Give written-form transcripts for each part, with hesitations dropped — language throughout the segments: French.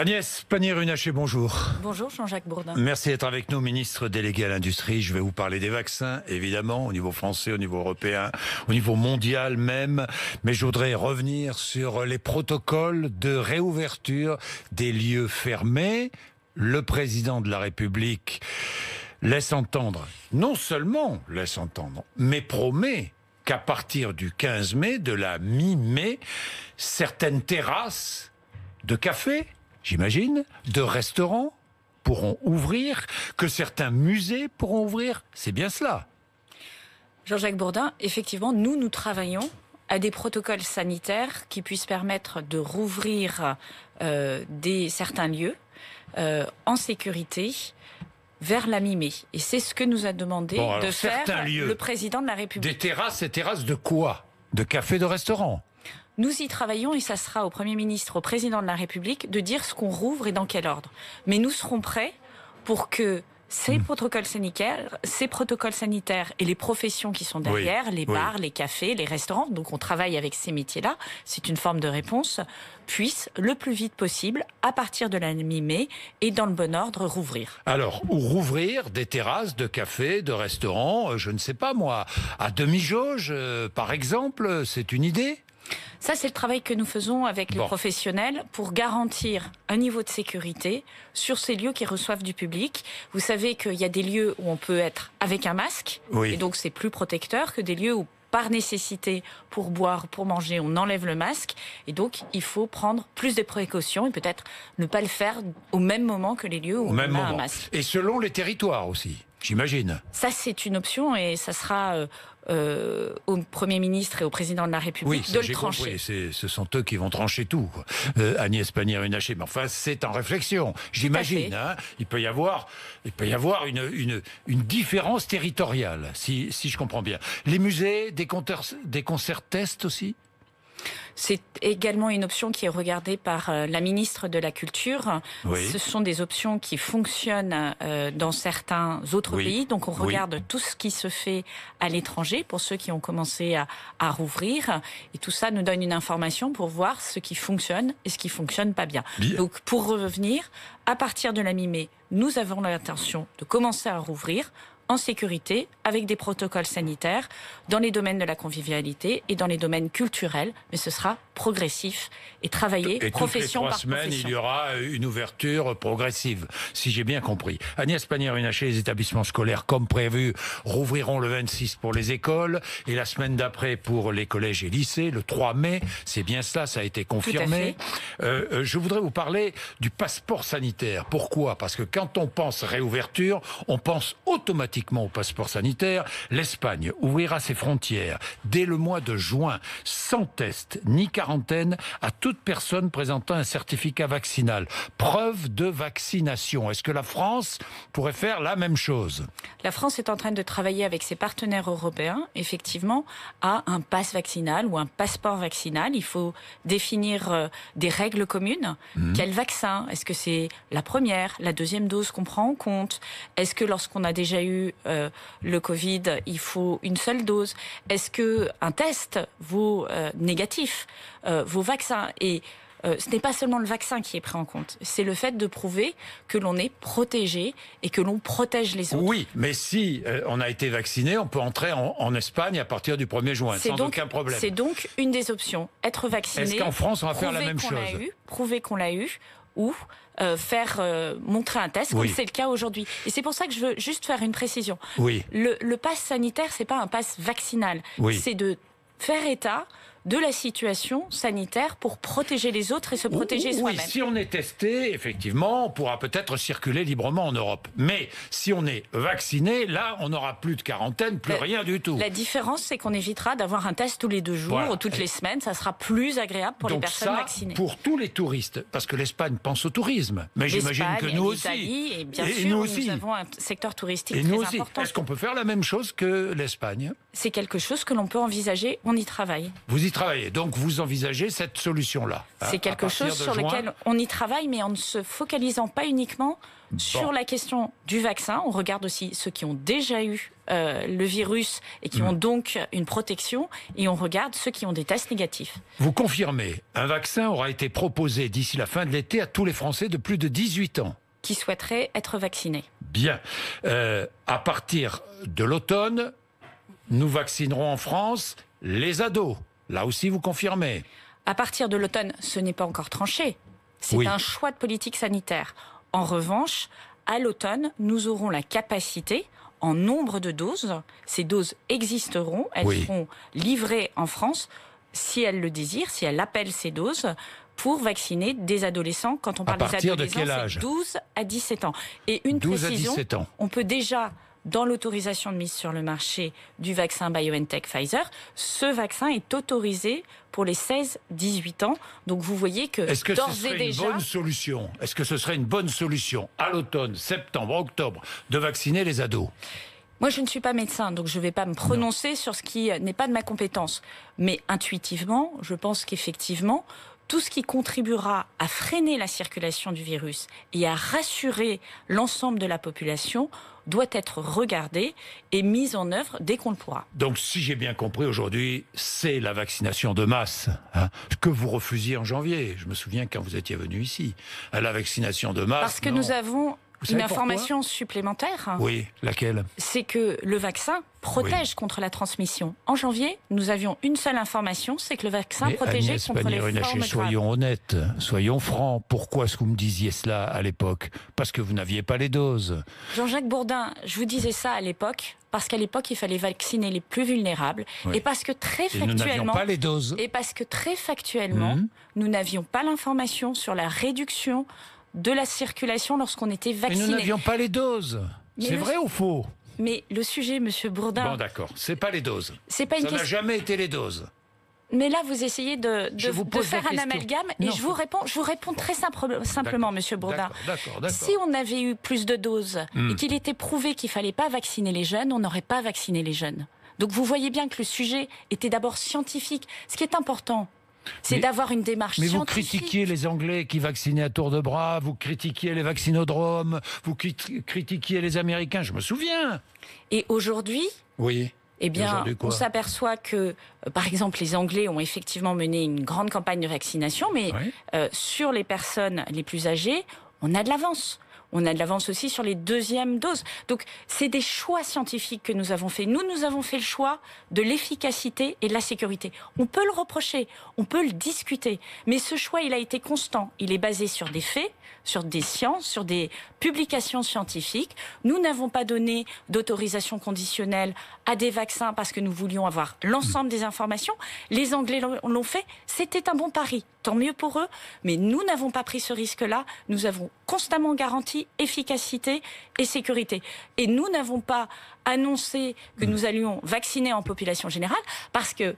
Agnès Pannier-Runacher, bonjour. Bonjour Jean-Jacques Bourdin. Merci d'être avec nous, ministre délégué à l'industrie. Je vais vous parler des vaccins, évidemment, au niveau français, au niveau européen, au niveau mondial même. Mais je voudrais revenir sur les protocoles de réouverture des lieux fermés. Le président de la République laisse entendre, non seulement laisse entendre, mais promet qu'à partir du 15 mai, de la mi-mai, certaines terrasses de café, j'imagine, de restaurants pourront ouvrir, que certains musées pourront ouvrir. C'est bien cela. Jean-Jacques Bourdin, effectivement, nous travaillons à des protocoles sanitaires qui puissent permettre de rouvrir certains lieux en sécurité vers la mi-mai. Et c'est ce que nous a demandé de faire le président de la République. Des terrasses, et terrasses de quoi? De café, de restaurant? Nous y travaillons et ça sera au Premier ministre, au Président de la République de dire ce qu'on rouvre et dans quel ordre. Mais nous serons prêts pour que ces protocoles sanitaires et les professions qui sont derrière, les bars, les cafés, les restaurants, donc on travaille avec ces métiers-là, c'est une forme de réponse, puissent le plus vite possible, à partir de la mi-mai et dans le bon ordre, rouvrir. Alors, ou rouvrir des terrasses de cafés, de restaurants, je ne sais pas moi, à demi-jauge, par exemple, c'est une idée? Ça, c'est le travail que nous faisons avec les professionnels pour garantir un niveau de sécurité sur ces lieux qui reçoivent du public. Vous savez qu'il y a des lieux où on peut être avec un masque, et donc c'est plus protecteur que des lieux où, par nécessité, pour boire, pour manger, on enlève le masque. Et donc, il faut prendre plus de précautions et peut-être ne pas le faire au même moment que les lieux où on a un masque. Et selon les territoires aussi, j'imagine. Ça, c'est une option et ça sera au Premier ministre et au Président de la République de le trancher. Ce sont eux qui vont trancher tout. Agnès Pannier-Runacher, mais enfin, c'est en réflexion, j'imagine. Hein, il peut y avoir une différence territoriale, si je comprends bien. Les musées, des concerts tests aussi? C'est également une option qui est regardée par la ministre de la Culture. Ce sont des options qui fonctionnent dans certains autres pays. Donc on regarde tout ce qui se fait à l'étranger pour ceux qui ont commencé à rouvrir. Et tout ça nous donne une information pour voir ce qui fonctionne et ce qui fonctionne pas bien. Donc pour revenir, à partir de la mi-mai, nous avons l'intention de commencer à rouvrir en sécurité, avec des protocoles sanitaires, dans les domaines de la convivialité et dans les domaines culturels, mais ce sera progressif et travaillé profession par profession. Et toutes les 3 semaines, il y aura une ouverture progressive, si j'ai bien compris. Agnès Pannier-Runacher, les établissements scolaires, comme prévu, rouvriront le 26 pour les écoles, et la semaine d'après pour les collèges et lycées, le 3 mai, c'est bien cela, ça a été confirmé. Je voudrais vous parler du passeport sanitaire. Pourquoi? Parce que quand on pense réouverture, on pense automatiquement au passeport sanitaire. L'Espagne ouvrira ses frontières dès le mois de juin, sans test ni quarantaine, à toute personne présentant un certificat vaccinal. Preuve de vaccination. Est-ce que la France pourrait faire la même chose? La France est en train de travailler avec ses partenaires européens, effectivement, à un pass vaccinal ou un passeport vaccinal. Il faut définir des règles communes. Quel vaccin? Est-ce que c'est la première, la deuxième dose qu'on prend en compte? Est-ce que lorsqu'on a déjà eu le Covid, il faut une seule dose? Est-ce que un test vaut négatif, vaut vaccin? Et ce n'est pas seulement le vaccin qui est pris en compte, c'est le fait de prouver que l'on est protégé et que l'on protège les autres. Oui, mais si on a été vacciné, on peut entrer en Espagne à partir du 1er juin, sans aucun problème. C'est donc une des options, être vacciné. Est-ce qu'en France, on va faire la même chose? Prouver qu'on l'a eu, ou montrer un test, comme c'est le cas aujourd'hui. Et c'est pour ça que je veux juste faire une précision. Le pass sanitaire, c'est pas un pass vaccinal. C'est de faire état de la situation sanitaire pour protéger les autres et se protéger soi-même. Oui, si on est testé, effectivement, on pourra peut-être circuler librement en Europe. Mais si on est vacciné, là, on n'aura plus de quarantaine, plus rien du tout. La différence, c'est qu'on évitera d'avoir un test tous les 2 jours ou toutes les semaines. Ça sera plus agréable pour les personnes vaccinées. Pour tous les touristes, parce que l'Espagne pense au tourisme. Mais j'imagine que nous aussi. Et bien sûr, nous avons un secteur touristique très important. Est-ce qu'on peut faire la même chose que l'Espagne? C'est quelque chose que l'on peut envisager. On y travaille. Vous y y travaillez. Donc vous envisagez cette solution-là. C'est quelque chose sur lequel on y travaille, mais en ne se focalisant pas uniquement sur la question du vaccin. On regarde aussi ceux qui ont déjà eu le virus et qui ont donc une protection, et on regarde ceux qui ont des tests négatifs. Vous confirmez, un vaccin aura été proposé d'ici la fin de l'été à tous les Français de plus de 18 ans qui souhaiteraient être vaccinés. Bien. À partir de l'automne, nous vaccinerons en France les ados. Là aussi, vous confirmez. À partir de l'automne, ce n'est pas encore tranché. C'est un choix de politique sanitaire. En revanche, à l'automne, nous aurons la capacité, en nombre de doses, ces doses existeront, elles seront livrées en France, si elles le désirent, si elles appellent ces doses, pour vacciner des adolescents. Quand on parle des adolescents, c'est 12 à 17 ans. Et une précision, on peut déjà, dans l'autorisation de mise sur le marché du vaccin BioNTech Pfizer, ce vaccin est autorisé pour les 16-18 ans. Donc vous voyez que Est-ce que ce serait une bonne solution ? Est-ce que ce serait une bonne solution, à l'automne, septembre, octobre, de vacciner les ados ? Moi, je ne suis pas médecin, donc je ne vais pas me prononcer sur ce qui n'est pas de ma compétence. Mais intuitivement, je pense qu'effectivement, tout ce qui contribuera à freiner la circulation du virus et à rassurer l'ensemble de la population doit être regardé et mis en œuvre dès qu'on le pourra. Donc, si j'ai bien compris, aujourd'hui, c'est la vaccination de masse que vous refusiez en janvier. Je me souviens quand vous étiez venu ici. La vaccination de masse. Parce que nous avons une information supplémentaire. Oui, laquelle ? C'est que le vaccin protège contre la transmission. En janvier, nous avions une seule information, c'est que le vaccin protégeait contre les formes graves. Soyons honnêtes, soyons francs. Pourquoi est-ce que vous me disiez cela à l'époque ? Parce que vous n'aviez pas les doses. Jean-Jacques Bourdin, je vous disais ça à l'époque, parce qu'à l'époque, il fallait vacciner les plus vulnérables. Et parce que très factuellement... nous n'avions pas les doses. Et parce que très factuellement, nous n'avions pas l'information sur la réduction de la circulation lorsqu'on était vacciné. Mais nous n'avions pas les doses. C'est vrai ou faux ? Mais le sujet, Monsieur Bourdin... Bon, d'accord. C'est pas les doses. C'est pas une question... Ça n'a jamais été les doses. Mais là, vous essayez de faire un amalgame, et je vous réponds très simplement, Monsieur Bourdin. D'accord. Si on avait eu plus de doses et qu'il était prouvé qu'il ne fallait pas vacciner les jeunes, on n'aurait pas vacciné les jeunes. Donc vous voyez bien que le sujet était d'abord scientifique. Ce qui est important, c'est d'avoir une démarche scientifique. Mais vous critiquiez les Anglais qui vaccinaient à tour de bras, vous critiquiez les vaccinodromes, vous critiquiez les Américains, je me souviens. Et aujourd'hui, eh bien, on s'aperçoit que, par exemple, les Anglais ont effectivement mené une grande campagne de vaccination, mais sur les personnes les plus âgées, on a de l'avance. On a de l'avance aussi sur les deuxièmes doses. Donc, c'est des choix scientifiques que nous avons faits. Nous avons fait le choix de l'efficacité et de la sécurité. On peut le reprocher, on peut le discuter, mais ce choix, il a été constant. Il est basé sur des faits, sur des sciences, sur des publications scientifiques. Nous n'avons pas donné d'autorisation conditionnelle à des vaccins parce que nous voulions avoir l'ensemble des informations. Les Anglais l'ont fait. C'était un bon pari. Tant mieux pour eux. Mais nous n'avons pas pris ce risque-là. Nous avons constamment garanti efficacité et sécurité. Et nous n'avons pas annoncé que nous allions vacciner en population générale parce que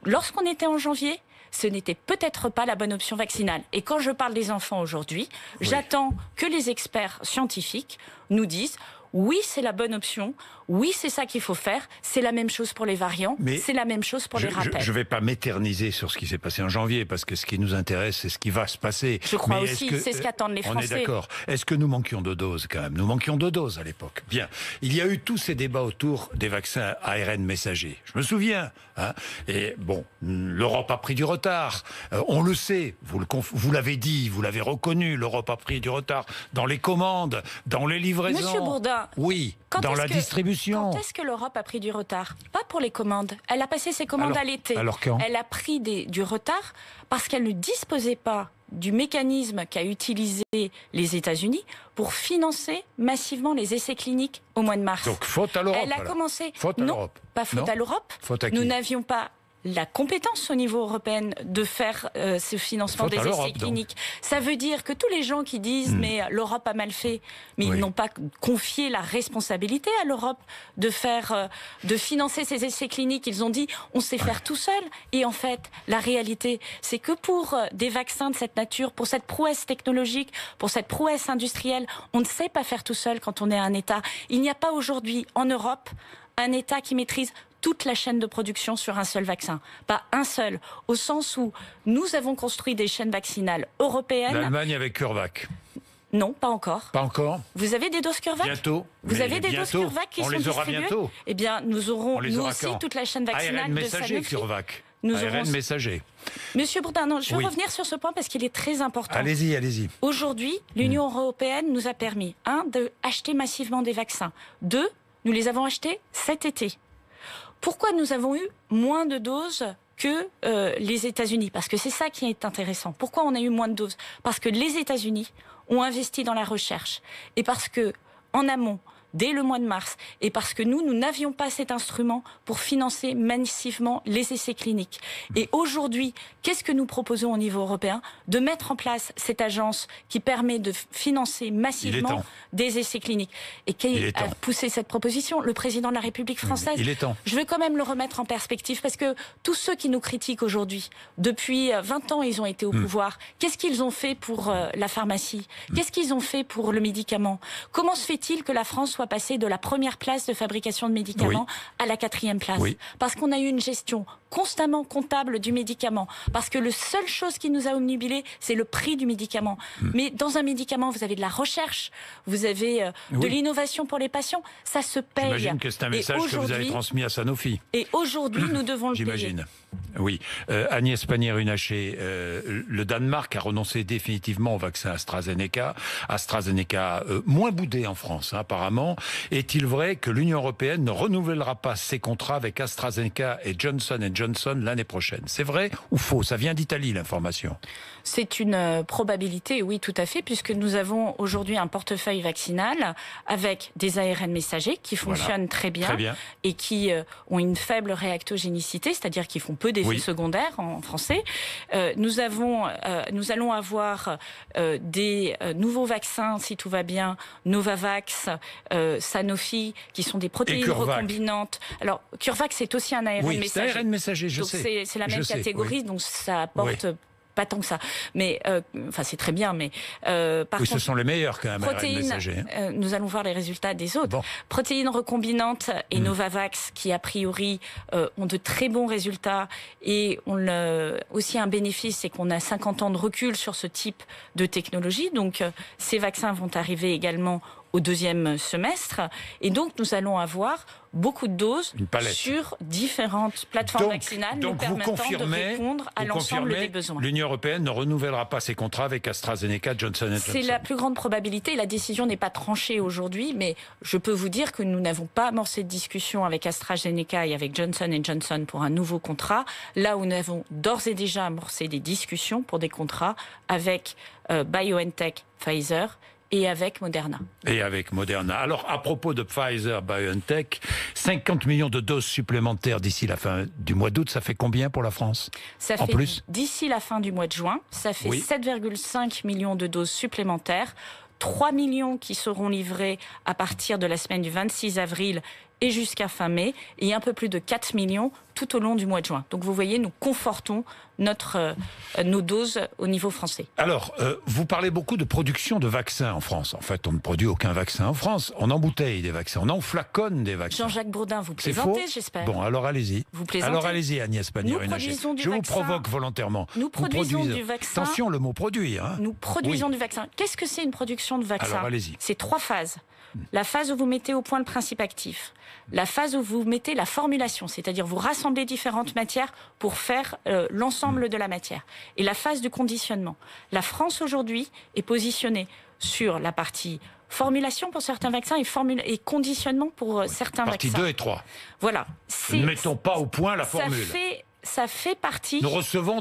lorsqu'on était en janvier, ce n'était peut-être pas la bonne option vaccinale. Et quand je parle des enfants aujourd'hui, j'attends que les experts scientifiques nous disent oui, c'est la bonne option, oui, c'est ça qu'il faut faire, c'est la même chose pour les variants, c'est la même chose pour les rappels. Je ne vais pas m'éterniser sur ce qui s'est passé en janvier, parce que ce qui nous intéresse, c'est ce qui va se passer. Je crois aussi, c'est ce qu'attendent les Français. On est d'accord. Est-ce que nous manquions de doses quand même ? Nous manquions de doses à l'époque. Bien. Il y a eu tous ces débats autour des vaccins ARN messagers. Je me souviens. Et bon, l'Europe a pris du retard. On le sait, vous l'avez dit, vous l'avez reconnu, l'Europe a pris du retard dans les commandes, dans les livraisons. Monsieur Bourdin, oui, dans la distribution. Quand est-ce que l'Europe a pris du retard ? Pas pour les commandes. Elle a passé ses commandes à l'été. Alors quand ? Elle a pris du retard parce qu'elle ne disposait pas du mécanisme qu'a utilisé les États-Unis pour financer massivement les essais cliniques au mois de mars. Donc faute à l'Europe. Elle a commencé. Faute à l'Europe. Pas faute à l'Europe. Faute à qui ? Nous n'avions pas la compétence au niveau européen de faire ce financement des essais cliniques. Ça veut dire que tous les gens qui disent mais l'Europe a mal fait, mais ils n'ont pas confié la responsabilité à l'Europe de faire, de financer ces essais cliniques. Ils ont dit on sait faire tout seul. Et en fait, la réalité, c'est que pour des vaccins de cette nature, pour cette prouesse technologique, pour cette prouesse industrielle, on ne sait pas faire tout seul quand on est un État. Il n'y a pas aujourd'hui en Europe un État qui maîtrise toute la chaîne de production sur un seul vaccin. Pas un seul, au sens où nous avons construit des chaînes vaccinales européennes. L'Allemagne avec CureVac. Non, pas encore. Pas encore. Vous avez des doses CureVac? Bientôt. Vous avez des doses CureVac qui sont distribuées? On les aura bientôt. Eh bien, nous aurons nous aussi toute la chaîne vaccinale de Sanofi. CureVac. Nous ARN messager. Monsieur Bourdin, non, je veux revenir sur ce point parce qu'il est très important. Allez-y, allez-y. Aujourd'hui, l'Union européenne nous a permis, d'acheter massivement des vaccins. 2, nous les avons achetés cet été. Pourquoi nous avons eu moins de doses que les États-Unis? Parce que c'est ça qui est intéressant. Pourquoi on a eu moins de doses? Parce que les États-Unis ont investi dans la recherche. Et parce que, en amont, dès le mois de mars, et parce que nous n'avions pas cet instrument pour financer massivement les essais cliniques. Et aujourd'hui, qu'est-ce que nous proposons au niveau européen? De mettre en place cette agence qui permet de financer massivement des essais cliniques. Et qui a poussé cette proposition? Le président de la République française. Il est temps. Je veux quand même le remettre en perspective, parce que tous ceux qui nous critiquent aujourd'hui, depuis 20 ans, ils ont été au pouvoir. Qu'est-ce qu'ils ont fait pour la pharmacie? Qu'est-ce qu'ils ont fait pour le médicament? Comment se fait-il que la France soit passée de la première place de fabrication de médicaments à la 4e place? Parce qu'on a eu une gestion constamment comptable du médicament. Parce que la seule chose qui nous a omnubilés, c'est le prix du médicament. Mais dans un médicament, vous avez de la recherche, vous avez de l'innovation pour les patients, ça se paye. J'imagine que c'est un message que vous avez transmis à Sanofi. Et aujourd'hui, nous devons le payer. J'imagine. Oui. Agnès Pannier-Runacher, le Danemark a renoncé définitivement au vaccin AstraZeneca. AstraZeneca, moins boudé en France, apparemment. Est-il vrai que l'Union européenne ne renouvellera pas ses contrats avec AstraZeneca et Johnson & Johnson l'année prochaine? C'est vrai ou faux? Ça vient d'Italie, l'information. C'est une probabilité, oui, tout à fait, puisque nous avons aujourd'hui un portefeuille vaccinal avec des ARN messagers qui fonctionnent très bien et qui ont une faible réactogénicité, c'est-à-dire qui font peu d'effets secondaires en français. Nous allons avoir des nouveaux vaccins, si tout va bien, Novavax, Sanofi, qui sont des protéines recombinantes. Alors, CureVac, c'est aussi un ARN messager. C'est un ARN messager, je sais. C'est la même catégorie, donc ça apporte... Pas tant que ça, mais enfin c'est très bien, mais par contre, ce sont les meilleurs quand même. Protéines, nous allons voir les résultats des autres. Protéines recombinantes et Novavax qui a priori ont de très bons résultats et ont aussi un bénéfice, c'est qu'on a 50 ans de recul sur ce type de technologie. Donc ces vaccins vont arriver également au 2e semestre. Et donc, nous allons avoir beaucoup de doses sur différentes plateformes vaccinales nous permettant de répondre à l'ensemble des besoins. L'Union européenne ne renouvellera pas ses contrats avec AstraZeneca, Johnson & Johnson. C'est la plus grande probabilité. La décision n'est pas tranchée aujourd'hui, mais je peux vous dire que nous n'avons pas amorcé de discussion avec AstraZeneca et avec Johnson & Johnson pour un nouveau contrat, là où nous avons d'ores et déjà amorcé des discussions pour des contrats avec BioNTech, Pfizer, et avec Moderna. Alors, à propos de Pfizer, BioNTech, 50 millions de doses supplémentaires d'ici la fin du mois d'août, ça fait combien pour la France? Ça fait, d'ici la fin du mois de juin, ça fait 7,5 millions de doses supplémentaires, 3 millions qui seront livrés à partir de la semaine du 26 avril et jusqu'à fin mai, et un peu plus de 4 millions tout au long du mois de juin. Donc vous voyez, nous confortons nos doses au niveau français. Alors, vous parlez beaucoup de production de vaccins en France. En fait, on ne produit aucun vaccin en France. On embouteille des vaccins, on enflaconne des vaccins. Jean-Jacques Bourdin, vous plaisantez, j'espère. Bon, alors allez-y. Vous plaisantez. Alors allez-y, Agnès Pannier-Runacher. Je vous provoque volontairement. Nous produisons du vaccin. Attention, le mot produire. Nous produisons du vaccin. Qu'est-ce que c'est une production de vaccin? Alors allez-y. C'est 3 phases. La phase où vous mettez au point le principe actif, la phase où vous mettez la formulation, c'est-à-dire vous rassemblez différentes matières pour faire l'ensemble de la matière, et la phase du conditionnement. La France aujourd'hui est positionnée sur la partie formulation pour certains vaccins et conditionnement pour certains vaccins. Partie 2 et 3. Voilà. Ne mettons pas au point la formule. Ça fait partie... Nous recevons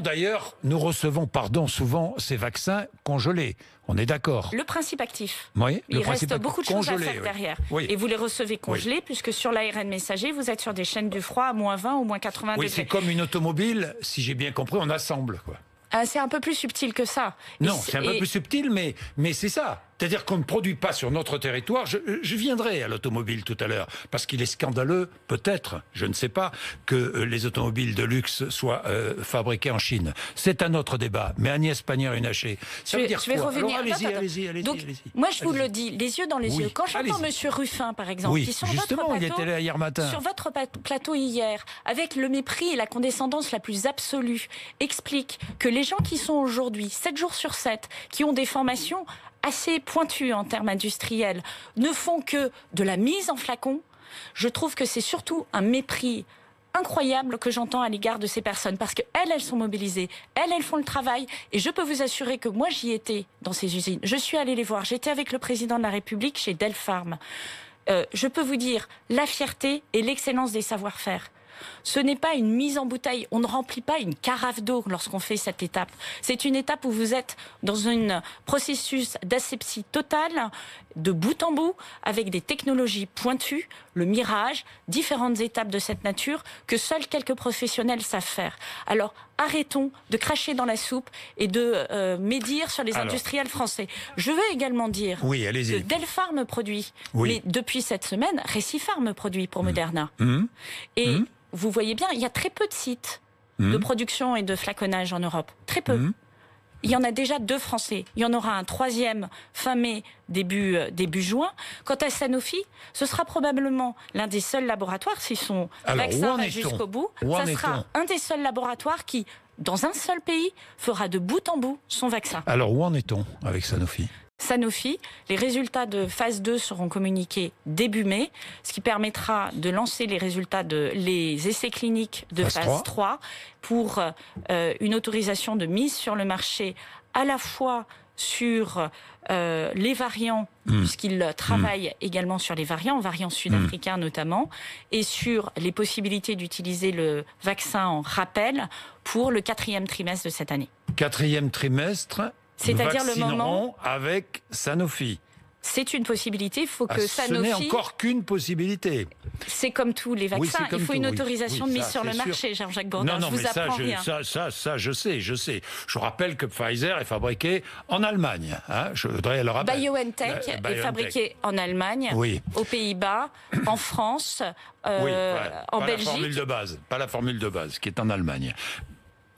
souvent ces vaccins congelés. On est d'accord. Le principe actif. Oui, il reste beaucoup de choses à faire derrière. Oui. Et vous les recevez congelés, puisque sur l'ARN messager, vous êtes sur des chaînes du froid à moins 20 ou moins 80 degrés. Oui, c'est comme une automobile, si j'ai bien compris, on assemble, quoi. C'est un peu plus subtil que ça. Non, c'est un peu plus subtil, mais c'est ça. C'est-à-dire qu'on ne produit pas sur notre territoire. Je viendrai à l'automobile tout à l'heure, parce qu'il est scandaleux, peut-être, je ne sais pas, que les automobiles de luxe soient fabriquées en Chine. C'est un autre débat. Mais Agnès Pannier-Runacher, ça veut dire quoi? Alors, allez-y. Donc, moi, je vous le dis, les yeux dans les yeux. Quand j'entends Monsieur Ruffin, par exemple, qui sur justement, votre plateau, il était là hier matin. Sur votre plateau hier, avec le mépris et la condescendance la plus absolue, explique que les gens qui sont aujourd'hui, 7 jours sur 7, qui ont des formations assez pointues en termes industriels, ne font que de la mise en flacon. Je trouve que c'est surtout un mépris incroyable que j'entends à l'égard de ces personnes, parce qu'elles sont mobilisées, elles font le travail, et je peux vous assurer que moi j'y étais dans ces usines, je suis allée les voir, j'étais avec le président de la République chez Delpharm. Je peux vous dire la fierté et l'excellence des savoir-faire. Ce n'est pas une mise en bouteille. On ne remplit pas une carafe d'eau lorsqu'on fait cette étape. C'est une étape où vous êtes dans un processus d'asepsie totale, de bout en bout, avec des technologies pointues, le mirage, différentes étapes de cette nature que seuls quelques professionnels savent faire. Alors, arrêtons de cracher dans la soupe et de médire sur les industriels français. Je veux également dire que Delpharm produit, mais depuis cette semaine, Récipharm produit pour Moderna. Et vous voyez bien, il y a très peu de sites de production et de flaconnage en Europe. Très peu. Il y en a déjà 2 français. Il y en aura un 3e fin mai, début juin. Quant à Sanofi, ce sera probablement l'un des seuls laboratoires, si son vaccin va jusqu'au bout, ça sera un des seuls laboratoires qui, dans un seul pays, fera de bout en bout son vaccin. Alors, où en est-on avec Sanofi ? Sanofi, les résultats de phase 2 seront communiqués début mai, ce qui permettra de lancer les résultats les essais cliniques de phase 3 pour une autorisation de mise sur le marché à la fois sur les variants, puisqu'il travaille également sur les variants sud-africains notamment, et sur les possibilités d'utiliser le vaccin en rappel pour le 4e trimestre de cette année. 4e trimestre, c'est-à-dire le moment avec Sanofi. C'est une possibilité, il faut que Sanofi... Ce n'est encore qu'une possibilité. C'est comme tous les vaccins, il faut une autorisation de mise sur le marché, Jean-Jacques Bourdin, je vous apprends rien. Ça, je sais. Je rappelle que Pfizer est fabriqué en Allemagne. Je voudrais le rappeler. BioNTech est fabriqué en Allemagne, aux Pays-Bas, en France, en Belgique. Pas la formule de base, qui est en Allemagne.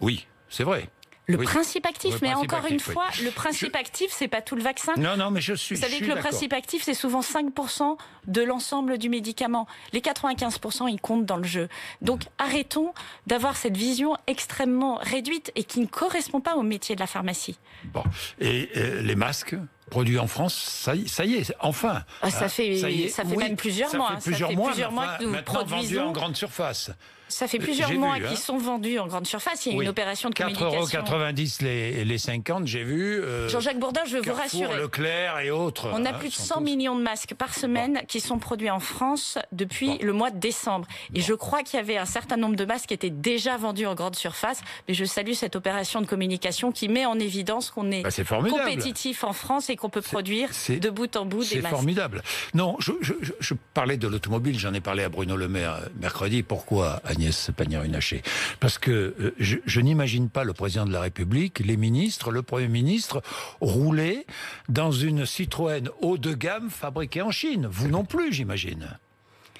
Oui, c'est vrai. Le principe actif, mais encore une fois, le principe actif, c'est pas tout le vaccin. Non, mais je suis. Vous savez que le principe actif, c'est souvent 5% de l'ensemble du médicament. Les 95%, ils comptent dans le jeu. Donc, arrêtons d'avoir cette vision extrêmement réduite et qui ne correspond pas au métier de la pharmacie. Bon. Et les masques produits en France, ça y est, enfin. Ça fait même plusieurs mois. Ça fait plusieurs mois que nous produisons. Vendus en grande surface. Ça fait plusieurs mois qu'ils sont vendus en grande surface. Il y a une opération de communication. 4,90 € les 50, j'ai vu. Jean-Jacques Bourdin, je veux vous rassurer. Leclerc et autres. On a plus de 100 millions de masques par semaine qui sont produits en France depuis le mois de décembre. Et je crois qu'il y avait un certain nombre de masques qui étaient déjà vendus en grande surface. Mais je salue cette opération de communication qui met en évidence qu'on est compétitif en France et qu'on peut produire de bout en bout des masques. C'est formidable. Non, je parlais de l'automobile, j'en ai parlé à Bruno Le Maire mercredi. Pourquoi, Agnès Pannier-Runacher? Parce que je n'imagine pas le président de la République, les ministres, le Premier ministre rouler dans une Citroën haut de gamme fabriquée en Chine. Vous non plus, j'imagine.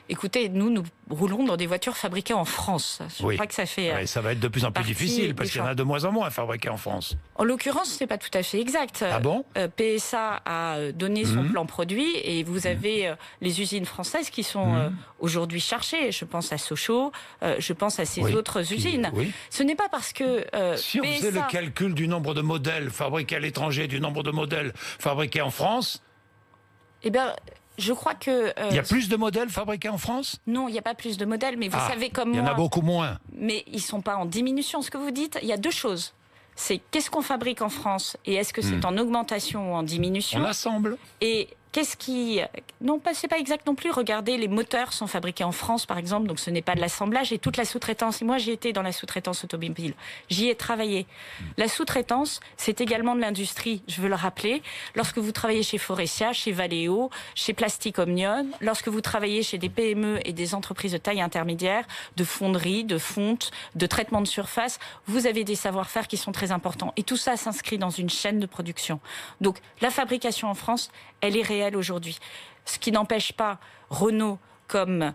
Écoutez, nous roulons dans des voitures fabriquées en France. Je crois que ça fait. Ça va être de plus en plus difficile parce qu'il y en a de moins en moins fabriquées en France. En l'occurrence, c'est pas tout à fait exact. Ah bon? PSA a donné son plan produit et vous avez les usines françaises qui sont aujourd'hui cherchées. Je pense à Sochaux, je pense à ces autres usines. Ce n'est pas parce que si on faisait le calcul du nombre de modèles fabriqués à l'étranger, du nombre de modèles fabriqués en France. Eh bien. Je crois que... il y a plus de modèles fabriqués en France? Non, il n'y a pas plus de modèles, mais vous savez comme moi... Il y en a beaucoup moins. Mais ils ne sont pas en diminution, ce que vous dites. Il y a 2 choses. C'est qu'est-ce qu'on fabrique en France et est-ce que c'est en augmentation ou en diminution? On assemble. Et Non, c'est pas exact non plus. Regardez, les moteurs sont fabriqués en France, par exemple, donc ce n'est pas de l'assemblage, et toute la sous-traitance. Et moi, j'ai été dans la sous-traitance automobile. J'y ai travaillé. La sous-traitance, c'est également de l'industrie, je veux le rappeler. Lorsque vous travaillez chez Faurecia, chez Valeo, chez Plastic Omnium, lorsque vous travaillez chez des PME et des entreprises de taille intermédiaire, de fonderie, de fonte, de traitement de surface, vous avez des savoir-faire qui sont très importants. Et tout ça s'inscrit dans une chaîne de production. Donc, la fabrication en France, elle est réelle aujourd'hui. Ce qui n'empêche pas Renault comme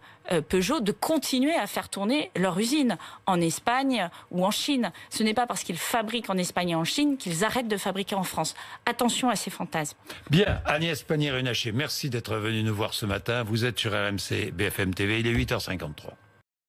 Peugeot de continuer à faire tourner leur usine en Espagne ou en Chine. Ce n'est pas parce qu'ils fabriquent en Espagne et en Chine qu'ils arrêtent de fabriquer en France. Attention à ces fantasmes. Bien, Agnès Pannier-Runacher, merci d'être venue nous voir ce matin. Vous êtes sur RMC BFM TV, il est 8h53.